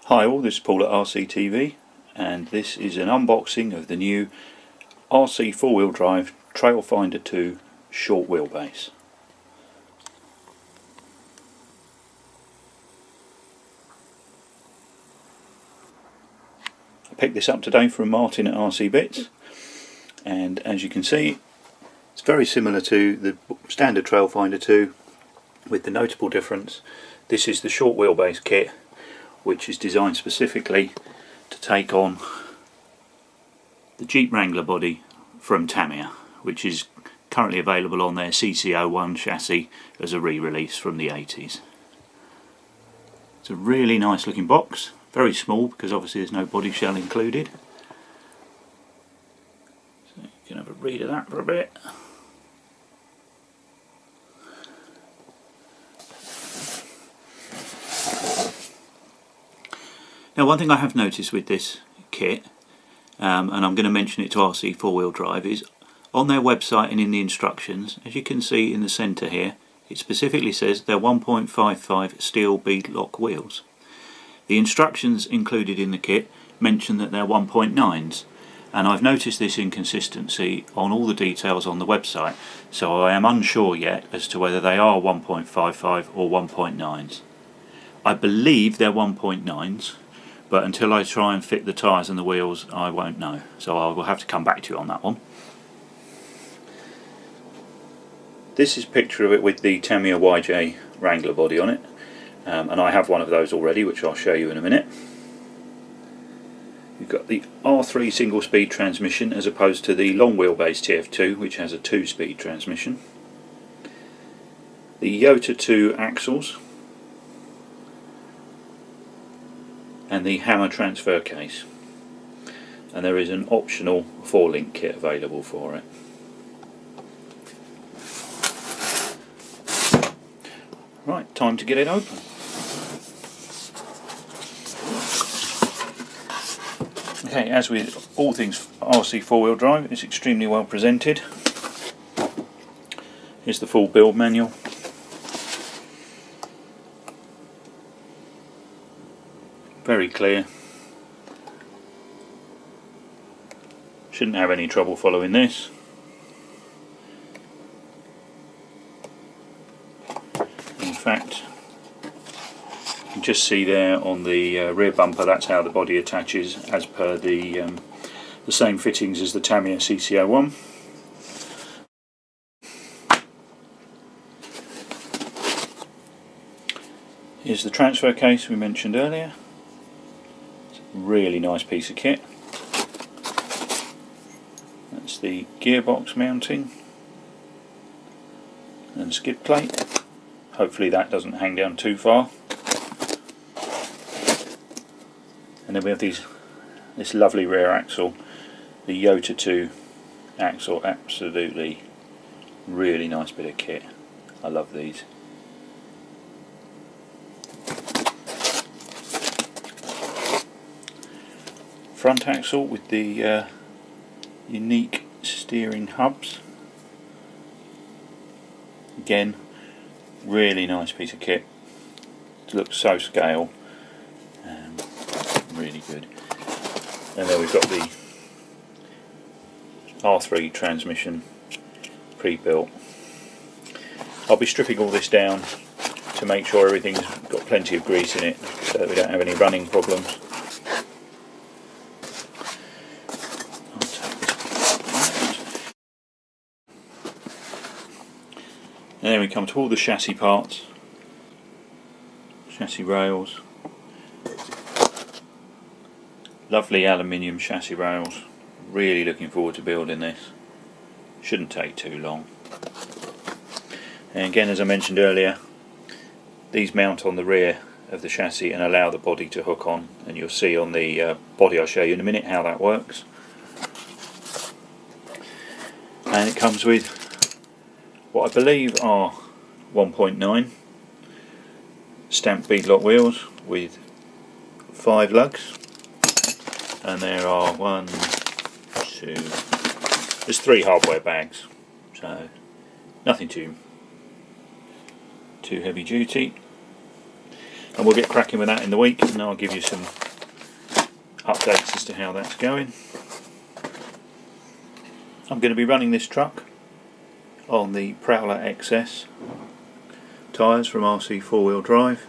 Hi all, this is Paul at RCTV, and this is an unboxing of the new RC4 drive TrailFinder 2 short wheelbase. I picked this up today from Martin at RC Bits, and as you can see it's very similar to the standard TrailFinder 2 with the notable difference. This is the short wheelbase kit, which is designed specifically to take on the Jeep Wrangler body from Tamiya, which is currently available on their CC01 chassis as a re-release from the 80s. It's a really nice looking box, very small because obviously there's no body shell included. So you can have a read of that for a bit. Now, one thing I have noticed with this kit, and I'm going to mention it to RC 4-wheel drive, is on their website and in the instructions, as you can see in the centre here, it specifically says they're 1.55 steel beadlock wheels. The instructions included in the kit mention that they're 1.9s, and I've noticed this inconsistency on all the details on the website, so I am unsure yet as to whether they are 1.55 or 1.9s. I believe they're 1.9s. But until I try and fit the tyres and the wheels, I won't know. So I will have to come back to you on that one. This is a picture of it with the Tamiya YJ Wrangler body on it. And I have one of those already, which I'll show you in a minute. You've got the R3 single speed transmission as opposed to the long wheelbase TF2, which has a 2-speed transmission. The Yota 2 axles. And the hammer transfer case, and there is an optional 4-link kit available for it. Right, time to get it open. Okay, as with all things RC 4-wheel drive, it's extremely well presented. Here's the full build manual. Very clear. Shouldn't have any trouble following this. In fact, you can just see there on the rear bumper that's how the body attaches, as per the same fittings as the Tamiya CC01. Here's the transfer case we mentioned earlier. Really nice piece of kit. That's the gearbox mounting and skid plate. Hopefully that doesn't hang down too far. And then we have this lovely rear axle, the Yota 2 axle. Absolutely really nice bit of kit. I love these. Front axle with the unique steering hubs. Again, really nice piece of kit. It looks so scale. Really good. And then we've got the R3 transmission pre-built. I'll be stripping all this down to make sure everything's got plenty of grease in it so that we don't have any running problems. And then we come to all the chassis parts, chassis rails, lovely aluminium chassis rails. Really looking forward to building this. Shouldn't take too long. And again, as I mentioned earlier, these mount on the rear of the chassis and allow the body to hook on, and you'll see on the body, I'll show you in a minute how that works. And it comes with what I believe are 1.9 stamped beadlock wheels with 5 lugs, and there are there's 3 hardware bags, so nothing too heavy duty. and we'll get cracking with that in the week, and I'll give you some updates as to how that's going. I'm going to be running this truck on the Prowler XS tyres from RC4 Drive.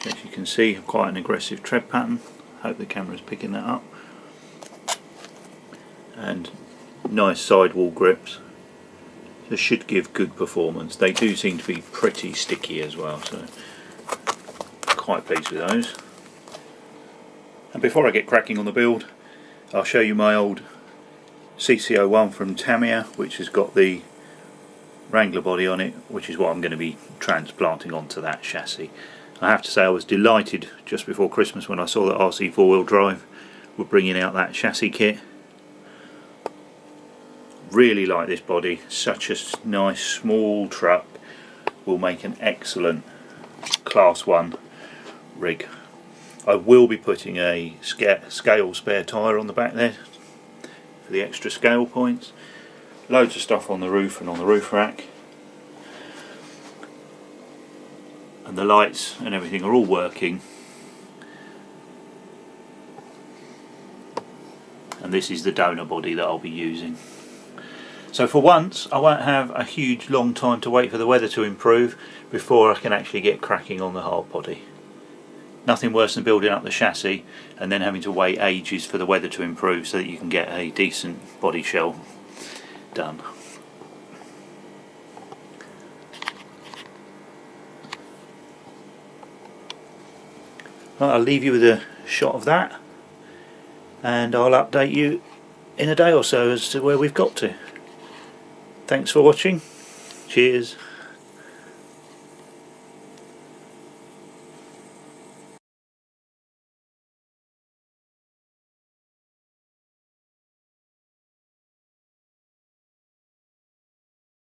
So as you can see, quite an aggressive tread pattern. Hope the camera's picking that up. And nice sidewall grips. This should give good performance. They do seem to be pretty sticky as well, so quite pleased with those. And before I get cracking on the build, I'll show you my old CC01 from Tamiya, which has got the Wrangler body on it, which is what I'm going to be transplanting onto that chassis. I have to say I was delighted just before Christmas when I saw that RC4 Drive were bringing out that chassis kit. Really like this body. Such a nice small truck, will make an excellent class 1 rig. I will be putting a scale spare tyre on the back there for the extra scale points. Loads of stuff on the roof and on the roof rack, and the lights and everything are all working. And this is the donor body that I'll be using. So for once I won't have a huge long time to wait for the weather to improve before I can actually get cracking on the hard body. Nothing worse than building up the chassis and then having to wait ages for the weather to improve so that you can get a decent body shell done. Right, I'll leave you with a shot of that, and I'll update you in a day or so as to where we've got to. Thanks for watching. Cheers.